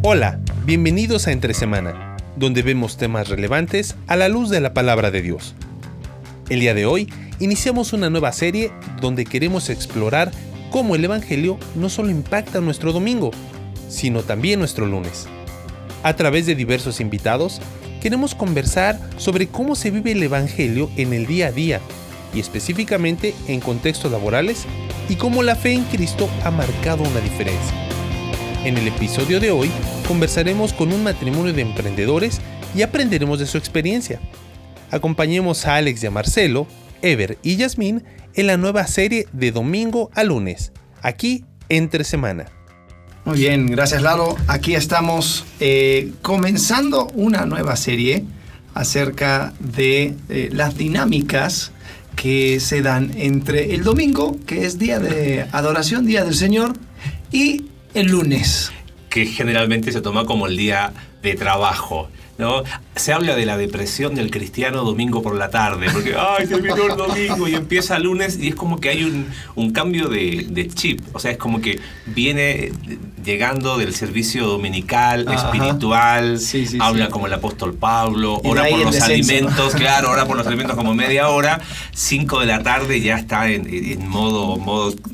Hola, bienvenidos a Entre Semana, donde vemos temas relevantes a la luz de la palabra de Dios. El día de hoy iniciamos una nueva serie donde queremos explorar cómo el Evangelio no solo impacta nuestro domingo, sino también nuestro lunes. A través de diversos invitados, queremos conversar sobre cómo se vive el Evangelio en el día a día, y específicamente en contextos laborales, y cómo la fe en Cristo ha marcado una diferencia. En el episodio de hoy, conversaremos con un matrimonio de emprendedores y aprenderemos de su experiencia. Acompañemos a Alex y a Marcelo, Ever y Yasmín en la nueva serie de domingo a lunes, aquí Entre Semana. Muy bien, gracias Lalo. Aquí estamos comenzando una nueva serie acerca de las dinámicas que se dan entre el domingo, que es día de adoración, día del Señor, y el lunes, que generalmente se toma como el día de trabajo, ¿no? Se habla de la depresión del cristiano domingo por la tarde, porque ¡ay, terminó el domingo! Y empieza el lunes, y es como que hay un cambio de chip. O sea, es como que viene llegando del servicio dominical, espiritual, sí, habla como el apóstol Pablo, ora por los alimentos, ¿no? Claro, ora por los alimentos como media hora, 5 de la tarde ya está en modo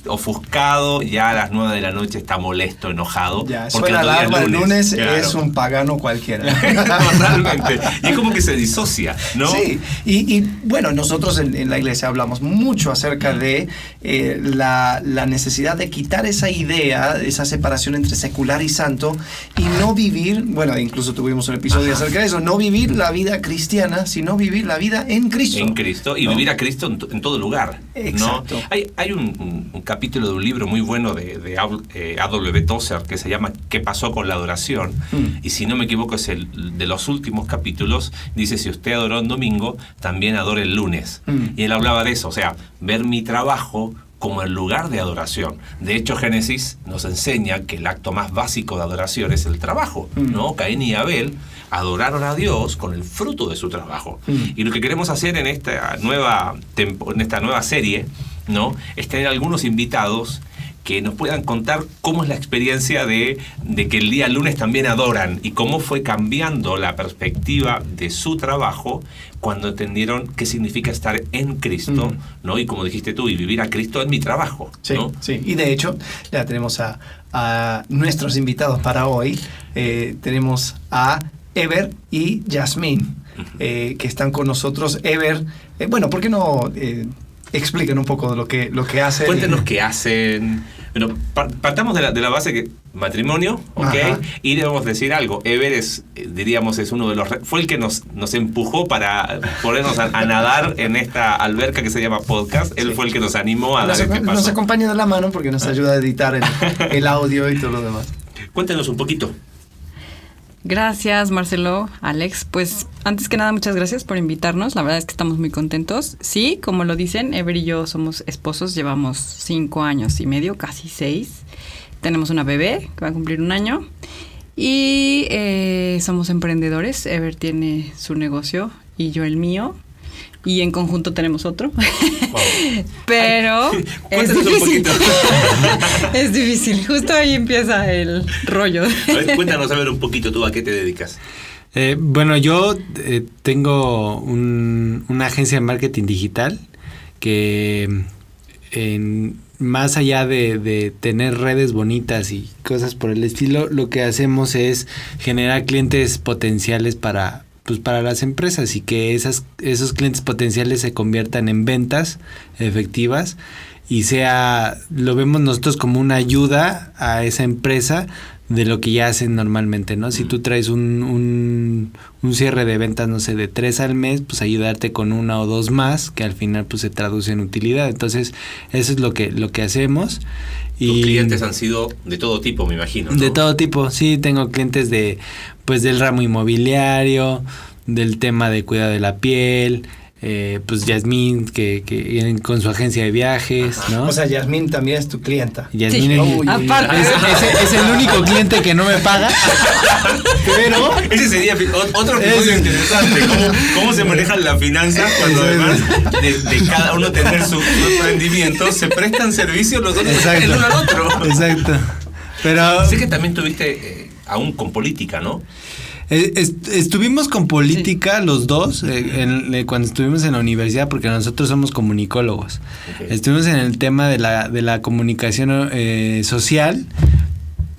ofuscado, ya a las 9 de la noche está molesto, enojado. Ya, suena la alarma el lunes, claro. Es un pagano cualquiera. Totalmente. Y es como que se disocia, ¿no? Sí, y bueno, nosotros en la iglesia hablamos mucho acerca de la necesidad de quitar esa idea, esa separación entre secular y santo, y no vivir, bueno, incluso tuvimos un episodio acerca de eso, no vivir la vida cristiana, sino vivir la vida en Cristo. En Cristo, y ¿no? Vivir a Cristo en todo lugar. Exacto. ¿No? Hay un capítulo de un libro muy bueno de A.W. Tozer que se llama ¿Qué pasó con la adoración? Y si no me equivoco es el de los últimos capítulos, dice: si usted adoró en domingo, también adore el lunes. Y él hablaba de eso, o sea, ver mi trabajo como el lugar de adoración. De hecho, Génesis nos enseña que el acto más básico de adoración es el trabajo, ¿no? Caín y Abel adoraron a Dios con el fruto de su trabajo. Y lo que queremos hacer en esta nueva serie, ¿no? Es tener algunos invitados que nos puedan contar cómo es la experiencia de que el día lunes también adoran y cómo fue cambiando la perspectiva de su trabajo cuando entendieron qué significa estar en Cristo, ¿no? Y como dijiste tú, y vivir a Cristo en mi trabajo, ¿no? Sí, y de hecho ya tenemos a nuestros invitados para hoy. Tenemos a Ever y Yasmín, que están con nosotros. Ever, bueno, ¿por qué no expliquen un poco de lo que hacen? Cuéntenos qué hacen. Bueno, partamos de la base que matrimonio, ¿ok? Y debemos decir algo. Ever es uno de los... Fue el que nos empujó para ponernos a nadar en esta alberca que se llama podcast. Él fue el que nos animó a dar este paso. Nos acompaña de la mano porque nos ayuda a editar el audio y todo lo demás. Cuéntenos un poquito. Gracias, Marcelo, Alex. Pues antes que nada, muchas gracias por invitarnos. La verdad es que estamos muy contentos. Sí, como lo dicen, Ever y yo somos esposos. Llevamos 5 años y medio, casi 6. Tenemos una bebé que va a cumplir 1 año. Y somos emprendedores. Ever tiene su negocio y yo el mío. Y en conjunto tenemos otro. Wow. Pero es difícil. Es difícil. Justo ahí empieza el rollo. A ver, cuéntanos un poquito tú a qué te dedicas. Bueno, yo tengo una agencia de marketing digital que más allá de tener redes bonitas y cosas por el estilo, lo que hacemos es generar clientes potenciales para las empresas y que esos clientes potenciales se conviertan en ventas efectivas y lo vemos nosotros como una ayuda a esa empresa de lo que ya hacen normalmente, ¿no? Si tú traes un cierre de ventas, no sé, de 3 al mes, pues ayudarte con 1 o 2 más, que al final pues se traduce en utilidad. Entonces, eso es lo que hacemos. Tus clientes han sido de todo tipo, me imagino, ¿no? De todo tipo, sí, tengo clientes del ramo inmobiliario, del tema de cuidado de la piel, pues Yasmín, que con su agencia de viajes, ¿no? O sea, Yasmín también es tu clienta. Yasmín sí. Aparte. Es el único cliente que no me paga. Pero ese sería otro episodio interesante. ¿Cómo se manejan las finanzas cuando además de cada uno tener su emprendimiento, se prestan servicios los otros el uno al otro? Exacto. Pero sé que también tuviste aún con política, ¿no? Estuvimos con política los dos cuando estuvimos en la universidad, porque nosotros somos comunicólogos. Okay. Estuvimos en el tema de la comunicación social,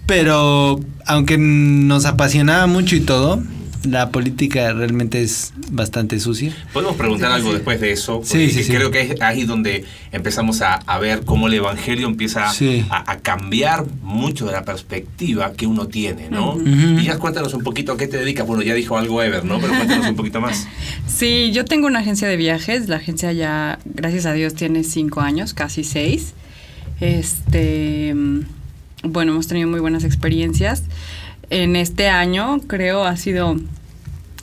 pero aunque nos apasionaba mucho y todo, la política realmente es bastante sucia. Podemos preguntar algo después de eso, porque creo que es ahí donde empezamos a ver cómo el evangelio empieza a cambiar mucho de la perspectiva que uno tiene, ¿no? Y ya cuéntanos un poquito a qué te dedicas. Bueno, ya dijo algo Ever, ¿no? Pero cuéntanos un poquito más. Sí, yo tengo una agencia de viajes. La agencia ya, gracias a Dios, tiene 5 años, casi 6. Bueno, hemos tenido muy buenas experiencias. En este año, creo, ha sido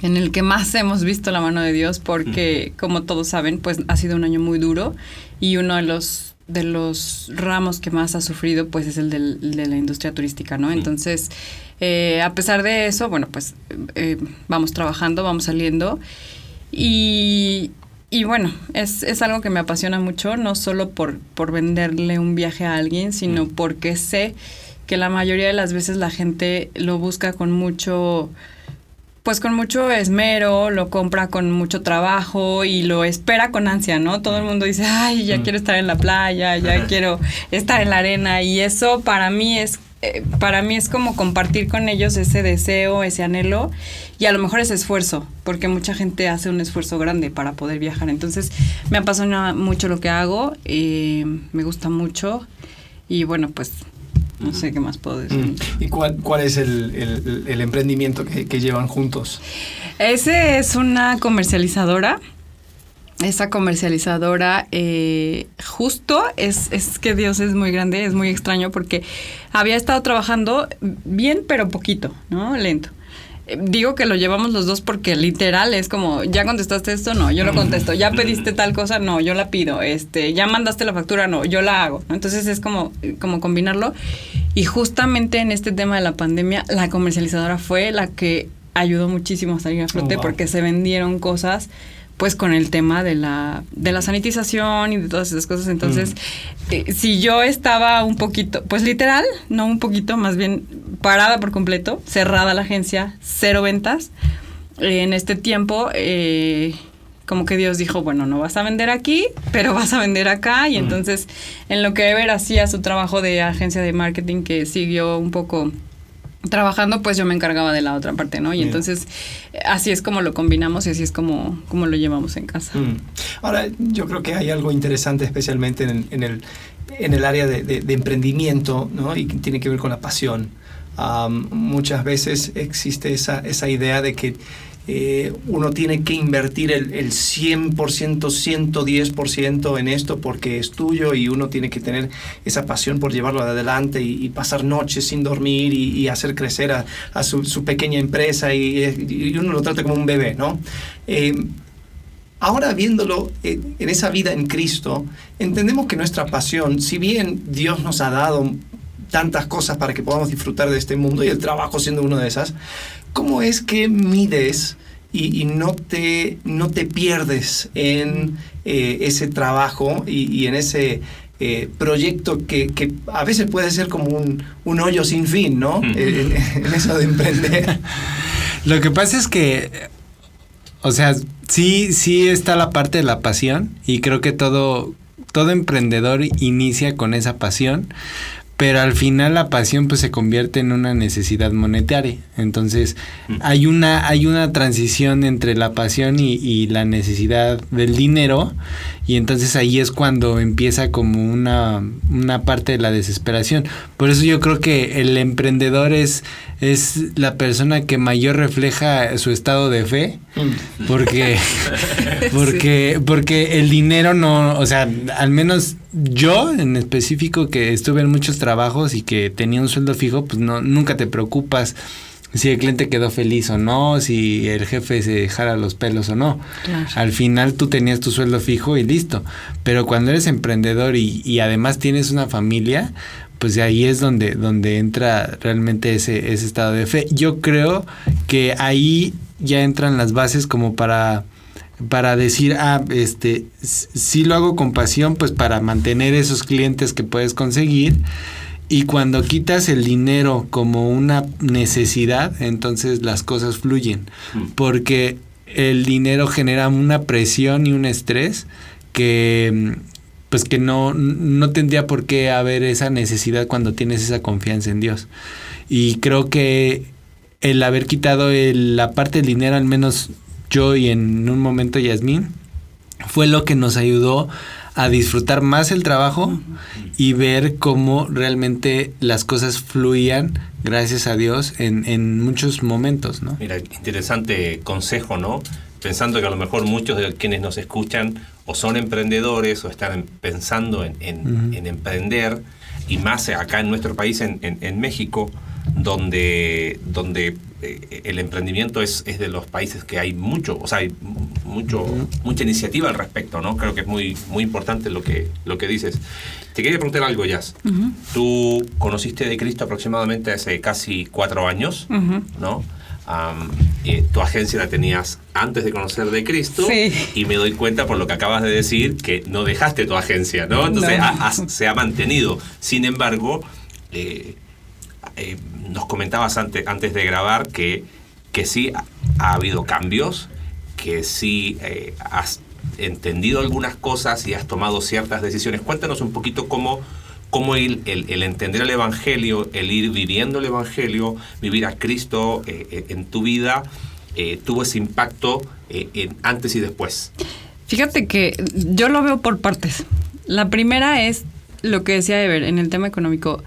en el que más hemos visto la mano de Dios, porque, como todos saben, pues ha sido un año muy duro, y uno de los ramos que más ha sufrido, pues es el de la industria turística, ¿no? Entonces, a pesar de eso, bueno, pues vamos trabajando, vamos saliendo, y bueno, es algo que me apasiona mucho, no solo por venderle un viaje a alguien, sino porque sé que la mayoría de las veces la gente lo busca con mucho esmero, lo compra con mucho trabajo y lo espera con ansia, ¿no? Todo el mundo dice, ay, ya quiero estar en la playa, ya quiero estar en la arena, y eso para mí es como compartir con ellos ese deseo, ese anhelo, y a lo mejor ese esfuerzo, porque mucha gente hace un esfuerzo grande para poder viajar. Entonces me apasiona mucho lo que hago, me gusta mucho, y bueno, pues no sé qué más puedo decir. ¿Y cuál es el emprendimiento que llevan juntos? Ese es una comercializadora. Esa comercializadora, justo, es que Dios es muy grande, es muy extraño, porque había estado trabajando bien, pero poquito, ¿no? Lento. Digo que lo llevamos los dos porque literal es como, ¿ya contestaste esto? No, yo lo contesto. ¿Ya pediste tal cosa? No, yo la pido. ¿Ya mandaste la factura? No, yo la hago. Entonces es como combinarlo. Y justamente en este tema de la pandemia, la comercializadora fue la que ayudó muchísimo a salir a flote, porque se vendieron cosas pues con el tema de la sanitización y de todas esas cosas. Entonces, si yo estaba un poquito, pues literal, no un poquito, más bien parada por completo, cerrada la agencia, 0 ventas, en este tiempo, como que Dios dijo, bueno, no vas a vender aquí, pero vas a vender acá. Y entonces, en lo que Ever hacía su trabajo de agencia de marketing, que siguió un poco trabajando, pues yo me encargaba de la otra parte, ¿no? Y entonces así es como lo combinamos y así es como lo llevamos en casa. Ahora, yo creo que hay algo interesante, especialmente en el área de emprendimiento, ¿no? Y que tiene que ver con la pasión. Muchas veces existe esa idea de que uno tiene que invertir el 100%, 110% en esto porque es tuyo, y uno tiene que tener esa pasión por llevarlo adelante y pasar noches sin dormir y hacer crecer a su pequeña empresa, y uno lo trata como un bebé, ¿no? Ahora, viéndolo en esa vida en Cristo, entendemos que nuestra pasión, si bien Dios nos ha dado tantas cosas para que podamos disfrutar de este mundo, y el trabajo siendo una de esas, ¿cómo es que mides y no te pierdes en ese trabajo y en ese proyecto que a veces puede ser como un hoyo sin fin, ¿no? En eso de emprender. Lo que pasa es que, o sea, sí está la parte de la pasión, y creo que todo emprendedor inicia con esa pasión, pero al final la pasión pues se convierte en una necesidad monetaria. Entonces hay una transición entre la pasión y la necesidad del dinero, y entonces ahí es cuando empieza como una parte de la desesperación. Por eso yo creo que el emprendedor es la persona que mayor refleja su estado de fe, porque el dinero no, o sea, al menos yo en específico, que estuve en muchos trabajos y que tenía un sueldo fijo, pues nunca te preocupas si el cliente quedó feliz o no, si el jefe se jala los pelos o no. Claro. Al final tú tenías tu sueldo fijo y listo. Pero cuando eres emprendedor y además tienes una familia, pues de ahí es donde entra realmente ese estado de fe. Yo creo que ahí ya entran las bases como para decir, sí lo hago con pasión, pues para mantener esos clientes que puedes conseguir, Y cuando quitas el dinero como una necesidad, entonces las cosas fluyen. Porque el dinero genera una presión y un estrés que pues que no tendría por qué haber esa necesidad cuando tienes esa confianza en Dios. Y creo que el haber quitado la parte del dinero, al menos yo y en un momento Yasmín, fue lo que nos ayudó a disfrutar más el trabajo y ver cómo realmente las cosas fluían, gracias a Dios, en muchos momentos, ¿no? Mira, interesante consejo, ¿no? Pensando que a lo mejor muchos de quienes nos escuchan o son emprendedores o están pensando en emprender, y más acá en nuestro país, en México, donde el emprendimiento es de los países que hay mucho, o sea, hay mucha iniciativa al respecto, ¿no? Creo que es muy, muy importante lo que dices. Te quería preguntar algo, Jazz. Tú conociste de Cristo aproximadamente hace casi 4 años, ¿no? Tu agencia la tenías antes de conocer de Cristo, sí. Y me doy cuenta por lo que acabas de decir que no dejaste tu agencia, ¿no? Entonces se ha mantenido. Sin embargo, nos comentabas antes de grabar que sí ha habido cambios, que sí has entendido algunas cosas y has tomado ciertas decisiones. Cuéntanos un poquito cómo el entender el Evangelio, el ir viviendo el Evangelio, vivir a Cristo en tu vida, tuvo ese impacto en antes y después. Fíjate que yo lo veo por partes. La primera es lo que decía Ever en el tema económico.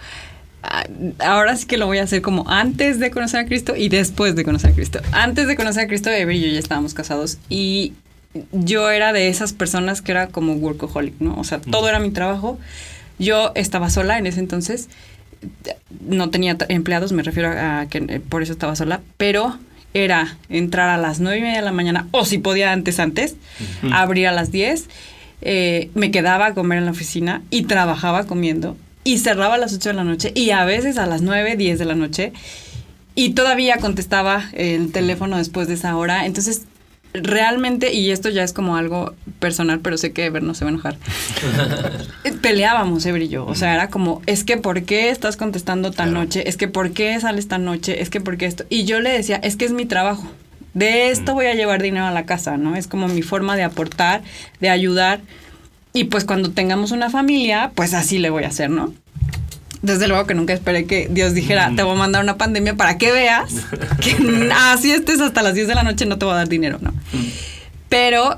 Ahora sí que lo voy a hacer como antes de conocer a Cristo y después de conocer a Cristo. Antes de conocer a Cristo, Ever y yo ya estábamos casados y yo era de esas personas que era como workaholic, ¿no? O sea, todo era mi trabajo. Yo estaba sola en ese entonces, no tenía empleados, me refiero a que por eso estaba sola, pero era entrar a las 9:30 de la mañana, o si podía antes, abrir a las 10, me quedaba a comer en la oficina y trabajaba comiendo, y cerraba a las 8 de la noche, y a veces a las 9, 10 de la noche, y todavía contestaba el teléfono después de esa hora. Entonces, realmente, y esto ya es como algo personal, pero sé que Ever no se va a enojar, peleábamos Ever y yo, o sea, era como, es que ¿por qué estás contestando tan noche? Es que ¿por qué sales tan noche? Es que ¿por qué esto? Y yo le decía, es que es mi trabajo, de esto voy a llevar dinero a la casa, ¿no? Es como mi forma de aportar, de ayudar, y pues cuando tengamos una familia, pues así le voy a hacer, ¿no? Desde luego que nunca esperé que Dios dijera, te voy a mandar una pandemia para que veas que así estés hasta las 10 de la noche no te voy a dar dinero, ¿no? Pero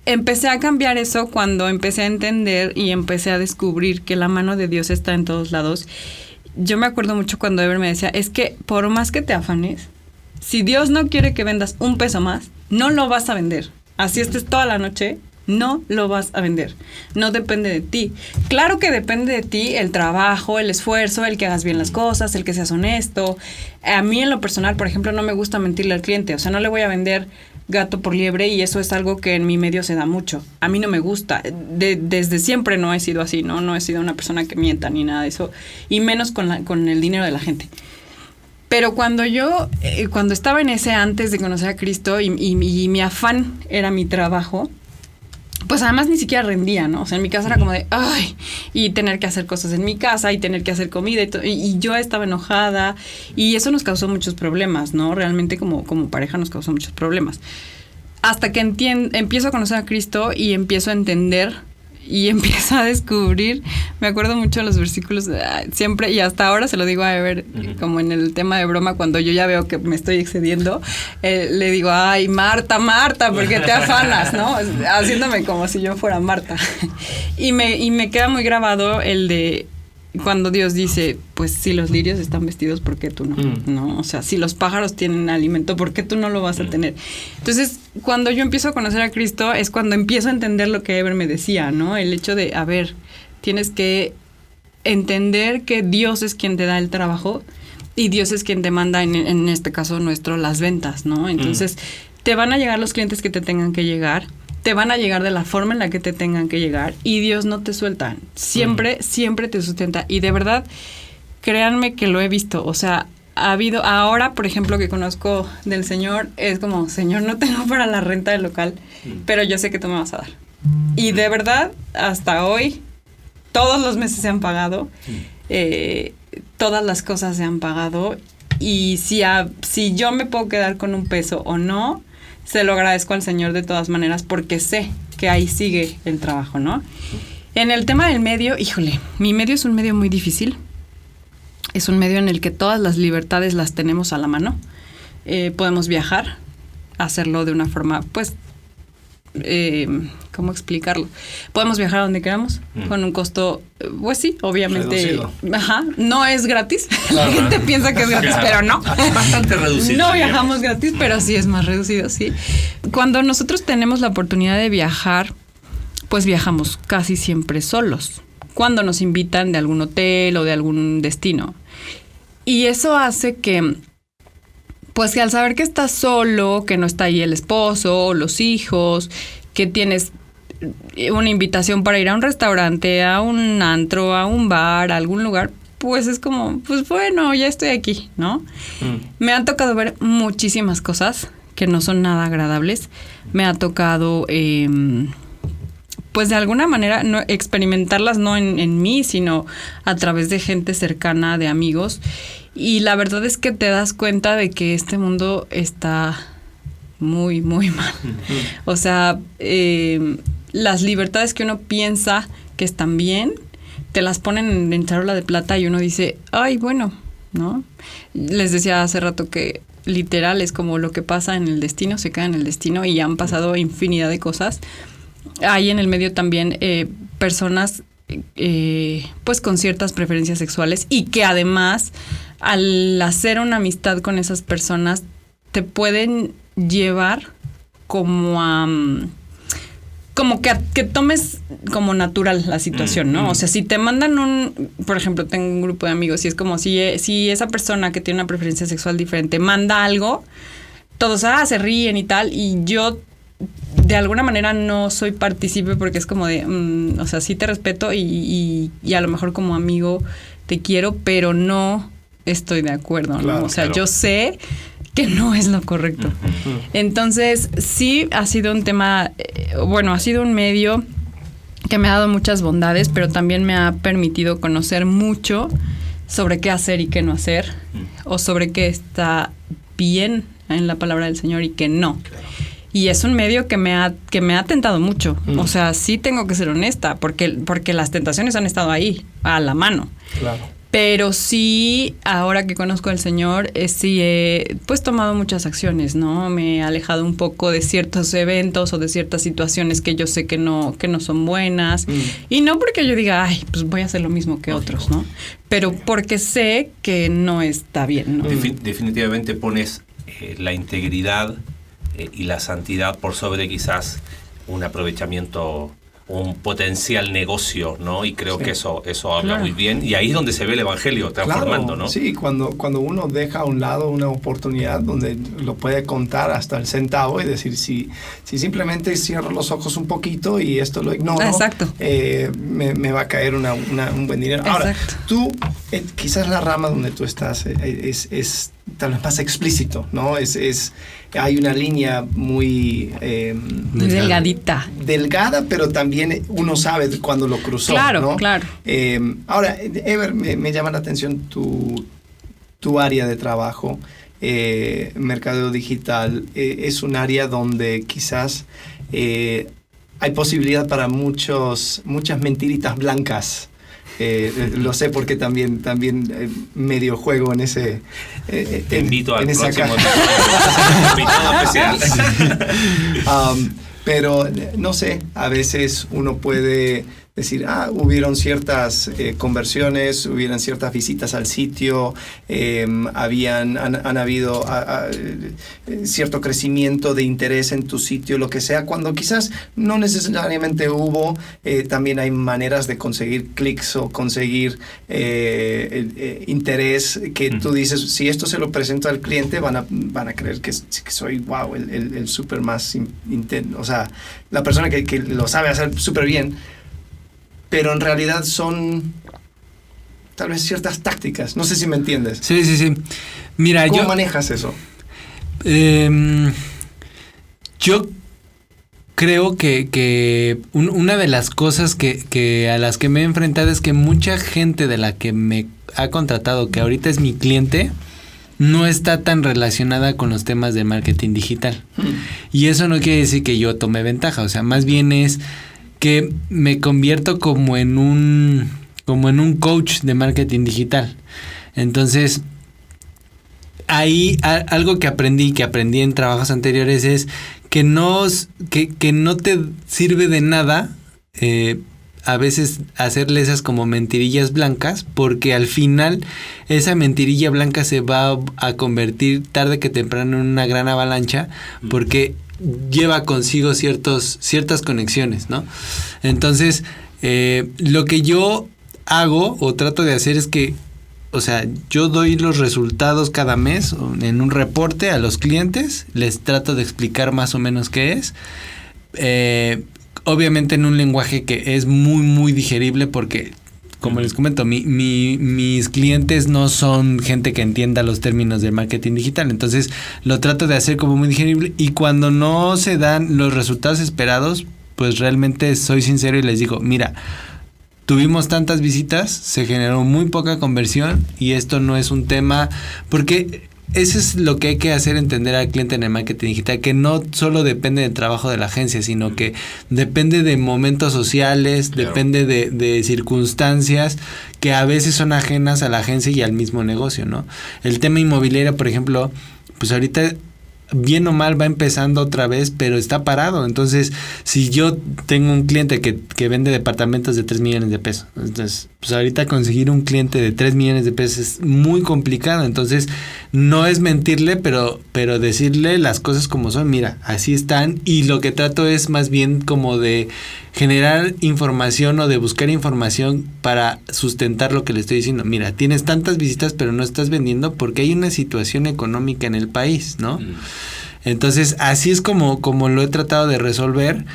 empecé a cambiar eso cuando empecé a entender y empecé a descubrir que la mano de Dios está en todos lados. Yo me acuerdo mucho cuando Ever me decía, es que por más que te afanes, si Dios no quiere que vendas un peso más, no lo vas a vender. Así estés toda la noche, no lo vas a vender. No depende de ti. Claro que depende de ti el trabajo, el esfuerzo, el que hagas bien las cosas, el que seas honesto. A mí en lo personal, por ejemplo, no me gusta mentirle al cliente. O sea, no le voy a vender gato por liebre y eso es algo que en mi medio se da mucho. A mí no me gusta. Desde siempre no he sido así, ¿no? No he sido una persona que mienta ni nada de eso. Y menos con el dinero de la gente. Pero cuando cuando estaba en ese antes de conocer a Cristo y mi afán era mi trabajo, pues además ni siquiera rendía, ¿no? O sea, en mi casa era como de, ay, y tener que hacer cosas en mi casa y tener que hacer comida y yo estaba enojada y eso nos causó muchos problemas, ¿no? Realmente como pareja nos causó muchos problemas. Hasta que empiezo a conocer a Cristo y empiezo a entender y empiezo a descubrir, me acuerdo mucho de los versículos, siempre, y hasta ahora se lo digo a Ever, como en el tema de broma, cuando yo ya veo que me estoy excediendo, le digo, ay, Marta, ¿por qué te afanas? ¿No? Haciéndome como si yo fuera Marta. Y me queda muy grabado el de cuando Dios dice, pues si los lirios están vestidos, ¿por qué tú no? ¿No? O sea, si los pájaros tienen alimento, ¿por qué tú no lo vas a tener? Entonces, cuando yo empiezo a conocer a Cristo, es cuando empiezo a entender lo que Ever me decía, ¿no? El hecho de, a ver, tienes que entender que Dios es quien te da el trabajo y Dios es quien te manda, en este caso nuestro, las ventas, ¿no? Entonces, te van a llegar los clientes que te tengan que llegar, te van a llegar de la forma en la que te tengan que llegar y Dios no te suelta. Siempre te sustenta. Y de verdad, créanme que lo he visto. O sea, ha habido, ahora, por ejemplo, que conozco del Señor, es como, Señor, no tengo para la renta del local, pero yo sé que tú me vas a dar. Y de verdad, hasta hoy, todos los meses se han pagado. todas las cosas se han pagado y si yo me puedo quedar con un peso o no, se lo agradezco al Señor de todas maneras porque sé que ahí sigue el trabajo, ¿no? En el tema del medio, híjole, mi medio es un medio muy difícil. Es un medio en el que todas las libertades las tenemos a la mano. Podemos viajar, hacerlo de una forma, pues, ¿cómo explicarlo? Podemos viajar a donde queramos, con un costo, pues sí, obviamente. Reducido. Ajá, no es gratis. La gente piensa que es gratis, pero no. Bastante reducido. No viajamos gratis, pero sí es más reducido, sí. Cuando nosotros tenemos la oportunidad de viajar, pues viajamos casi siempre solos. Cuando nos invitan de algún hotel o de algún destino. Y eso hace que, pues que al saber que estás solo, que no está ahí el esposo, los hijos, que tienes una invitación para ir a un restaurante, a un antro, a un bar, a algún lugar, pues es como, pues bueno, ya estoy aquí, ¿no? Me han tocado ver muchísimas cosas que no son nada agradables. Me ha tocado, pues de alguna manera, no experimentarlas no en mí, sino a través de gente cercana, de amigos. Y la verdad es que te das cuenta de que este mundo está muy, muy mal. O sea, las libertades que uno piensa que están bien, te las ponen en charola de plata y uno dice, ay, bueno, ¿no? Les decía hace rato que literal es como lo que pasa en el destino, se queda en el destino y han pasado infinidad de cosas. Hay en el medio también personas pues con ciertas preferencias sexuales y que además al hacer una amistad con esas personas te pueden llevar como a como que tomes como natural la situación, ¿no? O sea, si te mandan por ejemplo, tengo un grupo de amigos y es como si esa persona que tiene una preferencia sexual diferente manda algo, todos se ríen y tal, y yo de alguna manera no soy partícipe porque es como de, o sea, sí te respeto y a lo mejor como amigo te quiero, pero no estoy de acuerdo, claro, ¿no? O sea, claro. yo sé que no es lo correcto. Entonces, sí ha sido un tema, bueno, ha sido un medio que me ha dado muchas bondades, pero también me ha permitido conocer mucho sobre qué hacer y qué no hacer, o sobre qué está bien en la palabra del Señor y qué no. Claro. Y es un medio que me ha tentado mucho. O sea, sí tengo que ser honesta, porque las tentaciones han estado ahí, a la mano. Claro. Pero sí, ahora que conozco al Señor, sí he pues tomado muchas acciones, ¿no? Me he alejado un poco de ciertos eventos o de ciertas situaciones que yo sé que no son buenas. Y no porque yo diga, ay, pues voy a hacer lo mismo que otros, ¿no? Pero porque sé que no está bien, ¿no? Definitivamente pones la integridad y la santidad por sobre quizás un aprovechamiento, un potencial negocio, ¿no? Y creo que eso habla Claro. muy bien. Y ahí es donde se ve el evangelio transformando, Claro, ¿no? sí, cuando uno deja a un lado una oportunidad donde lo puede contar hasta el centavo y decir, si simplemente cierro los ojos un poquito y esto lo ignoro, Exacto. me va a caer un buen dinero. Ahora, Exacto. tú, quizás la rama donde tú estás es tal vez más explícito, ¿no? Hay una línea muy Muy delgadita. delgada, pero también uno sabe cuando lo cruzó, Claro, ¿no? claro. Ahora, Ever, me llama la atención tu área de trabajo, mercadeo digital. Es un área donde quizás hay posibilidad para muchas mentiritas blancas. Lo sé porque también medio juego en ese. Te invito al esa próximo caja. invitado especial. Pero no sé, a veces uno puede decir, hubieron ciertas conversiones, hubieron ciertas visitas al sitio, han habido cierto crecimiento de interés en tu sitio, lo que sea, cuando quizás no necesariamente hubo. También hay maneras de conseguir clics o conseguir interés que tú dices, si esto se lo presento al cliente, van a creer que soy, wow, el súper más o sea, la persona que lo sabe hacer súper bien. Pero en realidad son tal vez ciertas tácticas. No sé si me entiendes. Sí. Mira, ¿Cómo manejas eso? Yo creo que una de las cosas que a las que me he enfrentado es que mucha gente de la que me ha contratado, que ahorita es mi cliente, no está tan relacionada con los temas de marketing digital. Y eso no quiere decir que yo tome ventaja, o sea, más bien es que me convierto como en un coach de marketing digital. Entonces, ahí algo que aprendí en trabajos anteriores es que no te sirve de nada a veces hacerle esas como mentirillas blancas, porque al final esa mentirilla blanca se va a convertir tarde que temprano en una gran avalancha, porque lleva consigo ciertas conexiones, ¿no? Entonces, lo que yo hago o trato de hacer es que, o sea, yo doy los resultados cada mes en un reporte a los clientes, les trato de explicar más o menos qué es, obviamente en un lenguaje que es muy, muy digerible, porque, como les comento, mis clientes no son gente que entienda los términos de marketing digital. Entonces, lo trato de hacer como muy digerible. Y cuando no se dan los resultados esperados, pues realmente soy sincero y les digo, mira, tuvimos tantas visitas, se generó muy poca conversión y esto no es un tema, porque eso es lo que hay que hacer entender al cliente en el marketing digital, que no solo depende del trabajo de la agencia, sino que depende de momentos sociales, claro, depende de circunstancias que a veces son ajenas a la agencia y al mismo negocio, ¿no? El tema inmobiliario, por ejemplo, pues ahorita bien o mal va empezando otra vez, pero está parado. Entonces, si yo tengo un cliente que vende departamentos de 3 millones de pesos, entonces, pues ahorita conseguir un cliente de 3 millones de pesos es muy complicado. Entonces, no es mentirle, pero decirle las cosas como son. Mira, así están, y lo que trato es más bien como de generar información o de buscar información para sustentar lo que le estoy diciendo. Mira, tienes tantas visitas, pero no estás vendiendo porque hay una situación económica en el país, ¿no? Entonces, así es como lo he tratado de resolver.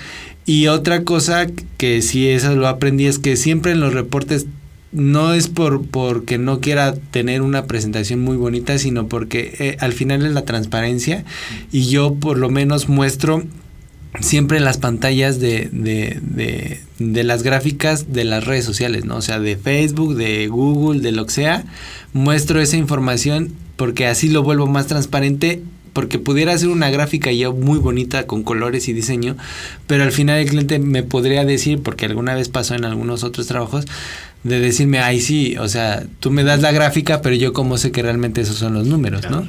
Y otra cosa que sí, eso lo aprendí, es que siempre en los reportes no es porque no quiera tener una presentación muy bonita, sino porque al final es la transparencia, y yo por lo menos muestro siempre en las pantallas de las gráficas de las redes sociales, ¿no? O sea, de Facebook, de Google, de lo que sea, muestro esa información porque así lo vuelvo más transparente. Porque pudiera hacer una gráfica ya muy bonita con colores y diseño, pero al final el cliente me podría decir, porque alguna vez pasó en algunos otros trabajos, de decirme, ay sí, o sea, tú me das la gráfica, pero yo cómo sé que realmente esos son los números, ¿no?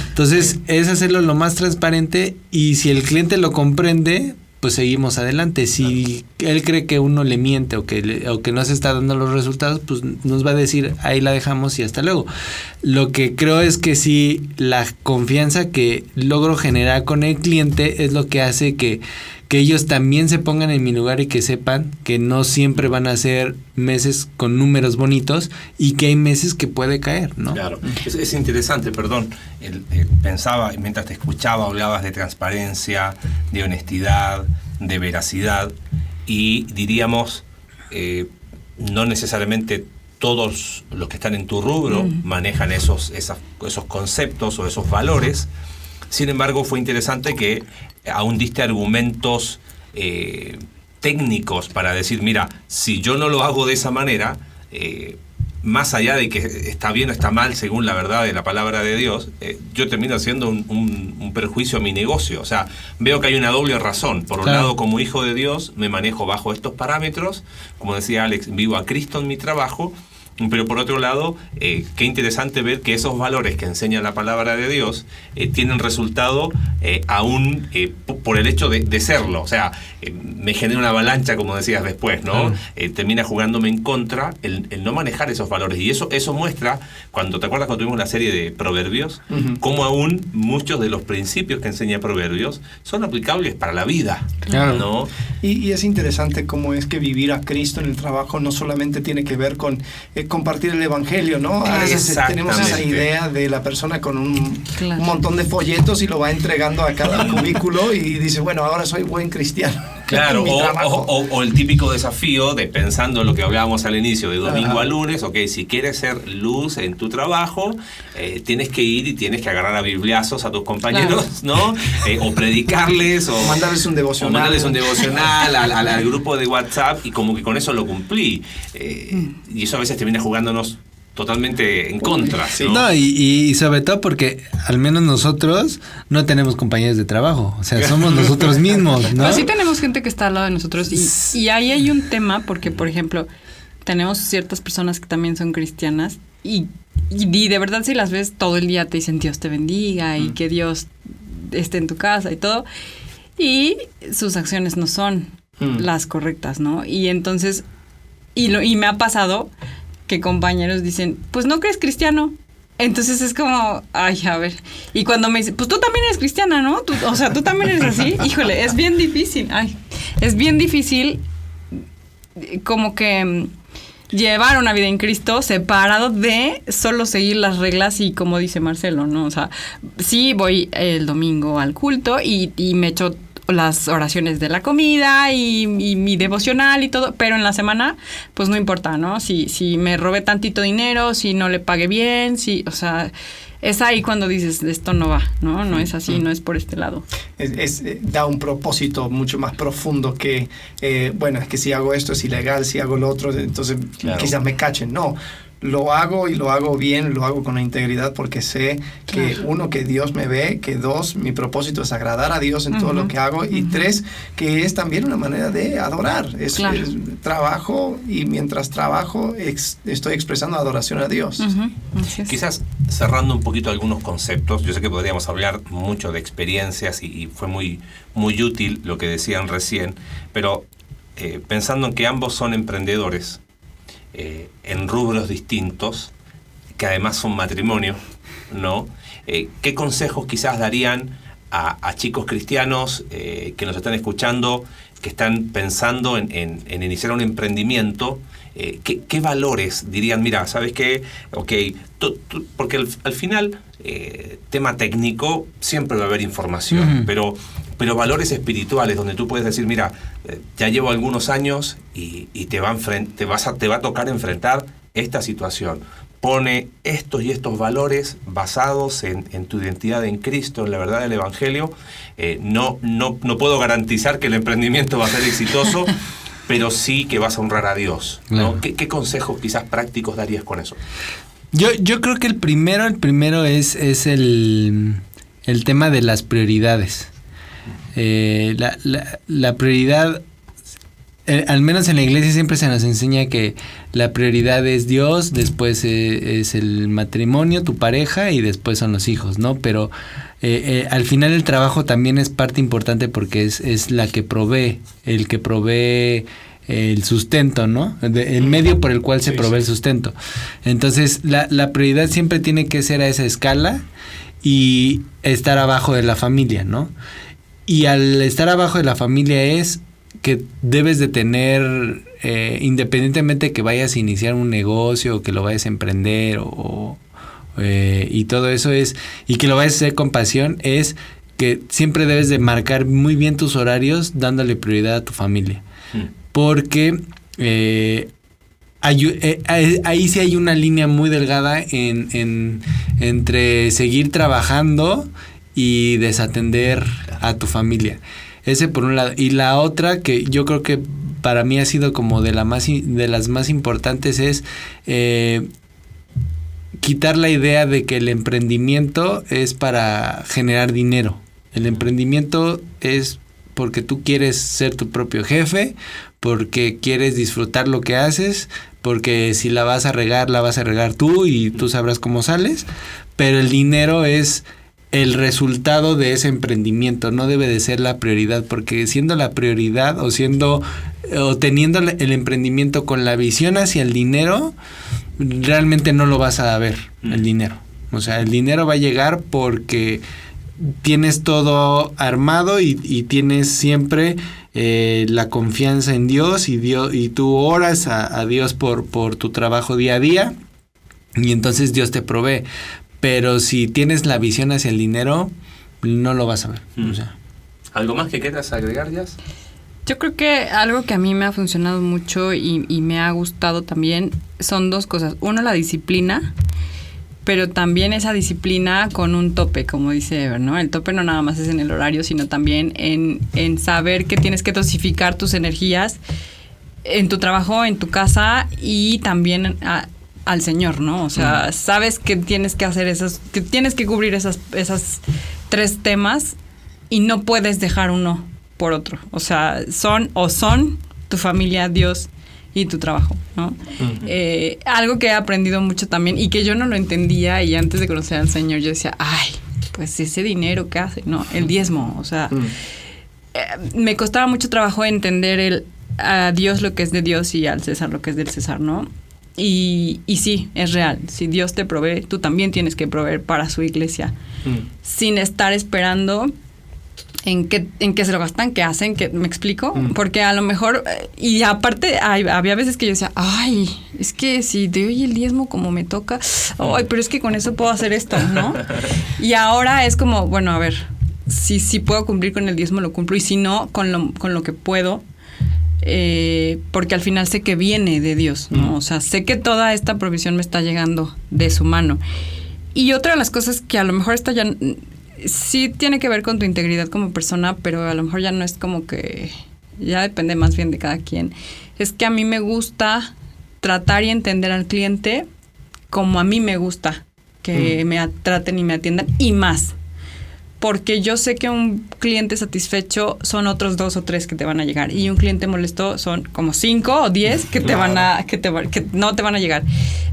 Entonces, es hacerlo lo más transparente, y si el cliente lo comprende, pues seguimos adelante. Si él cree que uno le miente o que no se está dando los resultados, pues nos va a decir, ahí la dejamos y hasta luego. Lo que creo es que sí, la confianza que logro generar con el cliente es lo que hace que ellos también se pongan en mi lugar y que sepan que no siempre van a ser meses con números bonitos y que hay meses que puede caer, ¿no? Claro, es interesante, perdón, pensaba, mientras te escuchaba, hablabas de transparencia, de honestidad, de veracidad, y diríamos, no necesariamente todos los que están en tu rubro manejan esos conceptos o esos valores. Sin embargo, fue interesante que aún diste argumentos técnicos para decir, mira, si yo no lo hago de esa manera, más allá de que está bien o está mal según la verdad de la palabra de Dios, yo termino haciendo un perjuicio a mi negocio. O sea, veo que hay una doble razón. Por un lado, como hijo de Dios, me manejo bajo estos parámetros. Como decía Alex, vivo a Cristo en mi trabajo. Pero por otro lado, qué interesante ver que esos valores que enseña la palabra de Dios tienen resultado aún por el hecho de serlo. O sea, me genera una avalancha, como decías después, ¿no? Termina jugándome en contra el no manejar esos valores. Y eso muestra, ¿te acuerdas cuando tuvimos la serie de Proverbios? Cómo aún muchos de los principios que enseña Proverbios son aplicables para la vida, ¿no? Y es interesante cómo es que vivir a Cristo en el trabajo no solamente tiene que ver con compartir el evangelio, ¿no? A veces tenemos esa idea de la persona con un montón de folletos y lo va entregando a cada cubículo y dice, bueno, ahora soy buen cristiano. Claro, mi trabajo. o el típico desafío de pensando en lo que hablábamos al inicio, de domingo a lunes, ok, si quieres ser luz en tu trabajo, tienes que ir y tienes que agarrar a bibliazos a tus compañeros, ¿no? O predicarles, o mandarles un devocional, al grupo de WhatsApp, y como que con eso lo cumplí. Y eso a veces termina jugándonos totalmente en contra. Sí. No, y sobre todo porque al menos nosotros no tenemos compañeros de trabajo, o sea, somos nosotros mismos, ¿no? Pues sí tenemos gente que está al lado de nosotros y ahí hay un tema porque, por ejemplo, tenemos ciertas personas que también son cristianas y de verdad si las ves todo el día te dicen Dios te bendiga y que Dios esté en tu casa y todo, y sus acciones no son las correctas, ¿no? Y entonces, y me ha pasado que compañeros dicen, pues no crees cristiano. Entonces es como, ay, a ver. Y cuando me dicen, pues tú también eres cristiana, ¿no? O sea, tú también eres así. Híjole, es bien difícil. Ay, es bien difícil como que llevar una vida en Cristo separado de solo seguir las reglas y como dice Marcelo, ¿no? O sea, sí voy el domingo al culto y me echo las oraciones de la comida y mi devocional y todo, pero en la semana pues no importa, ¿no? Si me robé tantito dinero, si no le pagué bien, o sea, es ahí cuando dices esto no va, ¿no? No es así, no es por este lado. Da un propósito mucho más profundo que, bueno, es que si hago esto es ilegal, si hago lo otro, entonces quizás me cachen. No. Lo hago y lo hago bien, lo hago con la integridad porque sé que uno, que Dios me ve, que dos, mi propósito es agradar a Dios en todo lo que hago y tres, que es también una manera de adorar. Es trabajo y mientras trabajo estoy expresando adoración a Dios. Quizás cerrando un poquito algunos conceptos, yo sé que podríamos hablar mucho de experiencias y fue muy, muy útil lo que decían recién, pero pensando en que ambos son emprendedores, en rubros distintos, que además son matrimonio, ¿no? ¿Qué consejos quizás darían a chicos cristianos que nos están escuchando, que están pensando en iniciar un emprendimiento? ¿Qué valores dirían? Mira, ¿sabes qué? Ok, porque al final, tema técnico, siempre va a haber información, pero valores espirituales donde tú puedes decir, mira, ya llevo algunos años y te va a tocar enfrentar esta situación. Pone estos y estos valores basados en tu identidad en Cristo, en la verdad del Evangelio. No puedo garantizar que el emprendimiento va a ser exitoso, pero sí que vas a honrar a Dios, ¿no? Claro. ¿Qué consejos quizás prácticos darías con eso? Yo creo que el primero es el tema de las prioridades. La prioridad, al menos en la iglesia siempre se nos enseña que la prioridad es Dios, después es el matrimonio, tu pareja y después son los hijos, ¿no? Pero al final el trabajo también es parte importante porque es la que provee, el que provee el sustento, ¿no? El medio por el cual se provee el sustento. Entonces la prioridad siempre tiene que ser a esa escala y estar abajo de la familia, ¿no? Y al estar abajo de la familia es que debes de tener, independientemente que vayas a iniciar un negocio o que lo vayas a emprender y todo eso y que lo vayas a hacer con pasión, es que siempre debes de marcar muy bien tus horarios dándole prioridad a tu familia. Porque ahí sí hay una línea muy delgada entre seguir trabajando y desatender a tu familia. Ese por un lado. Y la otra que yo creo que para mí ha sido como de las más importantes es quitar la idea de que el emprendimiento es para generar dinero. El emprendimiento es porque tú quieres ser tu propio jefe, porque quieres disfrutar lo que haces, porque si la vas a regar tú y tú sabrás cómo sales, pero el dinero es el resultado de ese emprendimiento, no debe de ser la prioridad, porque siendo la prioridad o teniendo el emprendimiento con la visión hacia el dinero, realmente no lo vas a ver, el dinero. O sea, el dinero va a llegar porque tienes todo armado y tienes siempre la confianza en Dios y tú oras a Dios por tu trabajo día a día y entonces Dios te provee. Pero si tienes la visión hacia el dinero, no lo vas a ver. O sea. ¿Algo más que quieras agregar, Jazz? Yo creo que algo que a mí me ha funcionado mucho y me ha gustado también son dos cosas. Uno, la disciplina, pero también esa disciplina con un tope, como dice Ever, ¿no? El tope no nada más es en el horario, sino también en saber que tienes que dosificar tus energías en tu trabajo, en tu casa y también al Señor, ¿no? O sea, sabes que tienes que hacer que tienes que cubrir esas 3 temas y no puedes dejar uno por otro. O sea, son tu familia, Dios y tu trabajo, ¿no? Uh-huh. Algo que he aprendido mucho también y que yo no lo entendía, y antes de conocer al Señor yo decía, ay, pues ese dinero, ¿qué hace? No, el diezmo, o sea, me costaba mucho trabajo entender a Dios lo que es de Dios y al César lo que es del César, ¿no? Y sí, es real. Si Dios te provee, tú también tienes que proveer para su iglesia, sin estar esperando en qué se lo gastan, qué hacen, ¿me explico? Porque a lo mejor, y aparte había veces que yo decía, ay, es que si doy el diezmo como me toca, ay, pero es que con eso puedo hacer esto, ¿no? Y ahora es como, bueno, a ver, si puedo cumplir con el diezmo, lo cumplo, y si no, con lo que puedo, porque al final sé que viene de Dios, ¿no? O sea, sé que toda esta provisión me está llegando de su mano. Y otra de las cosas que a lo mejor esta ya sí tiene que ver con tu integridad como persona, pero a lo mejor ya no es como que, ya depende más bien de cada quien, es que a mí me gusta tratar y entender al cliente como a mí me gusta que me traten y me atiendan, y más. Porque yo sé que un cliente satisfecho son otros 2 o 3 que te van a llegar, y un cliente molesto son como 5 o 10 que no te van a llegar.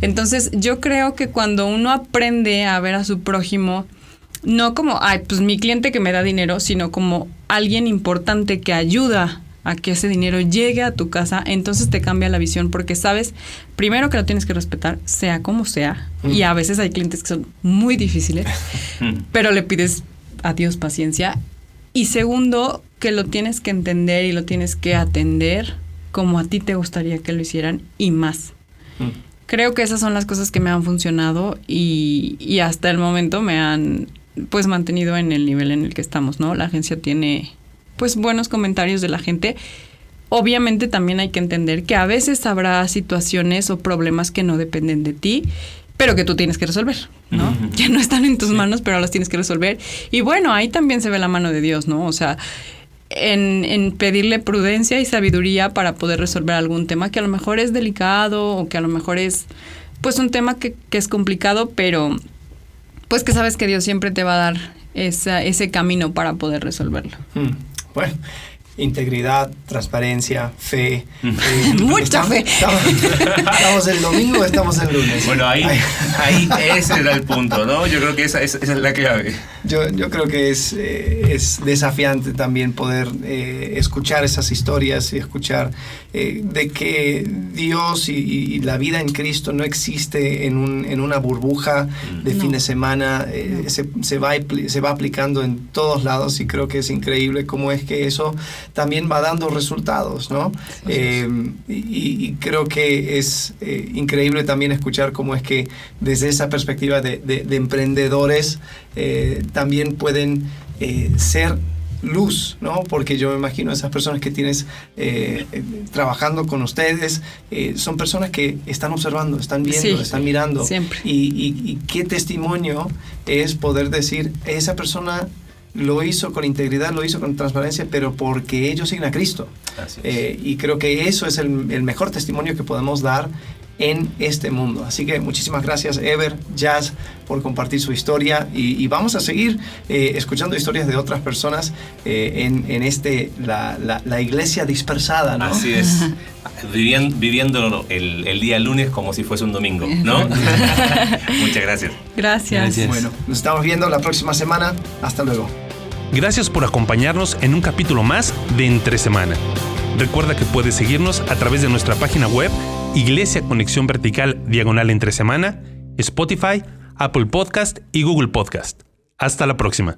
Entonces yo creo que cuando uno aprende a ver a su prójimo no como, ay, pues mi cliente que me da dinero, sino como alguien importante que ayuda a que ese dinero llegue a tu casa, entonces te cambia la visión, porque sabes, primero, que lo tienes que respetar, sea como sea, y a veces hay clientes que son muy difíciles, pero le pides a Dios paciencia, y segundo, que lo tienes que entender y lo tienes que atender como a ti te gustaría que lo hicieran, y más. Creo que esas son las cosas que me han funcionado y hasta el momento me han pues mantenido en el nivel en el que estamos, ¿no? La agencia tiene pues buenos comentarios de la gente. Obviamente también hay que entender que a veces habrá situaciones o problemas que no dependen de ti, pero que tú tienes que resolver, ¿no? Uh-huh. Que no están en tus manos, pero las tienes que resolver. Y bueno, ahí también se ve la mano de Dios, ¿no? O sea, en pedirle prudencia y sabiduría para poder resolver algún tema que a lo mejor es delicado o que a lo mejor es pues un tema que es complicado, pero pues que sabes que Dios siempre te va a dar ese camino para poder resolverlo. Bueno, integridad, transparencia, fe. Mucha fe. ¿Estamos el domingo o estamos el lunes? Bueno, ahí ese era el punto, ¿no? Yo creo que esa es la clave. Yo creo que es desafiante también poder escuchar esas historias y escuchar de que Dios y la vida en Cristo no existe en una burbuja de fin de semana. Se va aplicando en todos lados, y creo que es increíble cómo es que eso también va dando resultados, ¿no? Y creo que es increíble también escuchar cómo es que desde esa perspectiva de emprendedores también pueden ser luz, ¿no? Porque yo me imagino esas personas que tienes trabajando con ustedes son personas que están observando, están viendo, están mirando. Siempre. Y qué testimonio es poder decir, esa persona lo hizo con integridad, lo hizo con transparencia, pero porque ellos siguen a Cristo. Y creo que eso es el mejor testimonio que podemos dar en este mundo. Así que muchísimas gracias, Ever, Jazz, por compartir su historia, y vamos a seguir escuchando historias de otras personas en la iglesia dispersada, ¿no? Así es, viviendo el día lunes como si fuese un domingo, ¿no? Muchas gracias. Gracias. Bueno, nos estamos viendo la próxima semana. Hasta luego. Gracias por acompañarnos en un capítulo más de Entre Semana. Recuerda que puedes seguirnos a través de nuestra página web, Iglesia Conexión Vertical /Entre Semana, Spotify, Apple Podcast y Google Podcast. Hasta la próxima.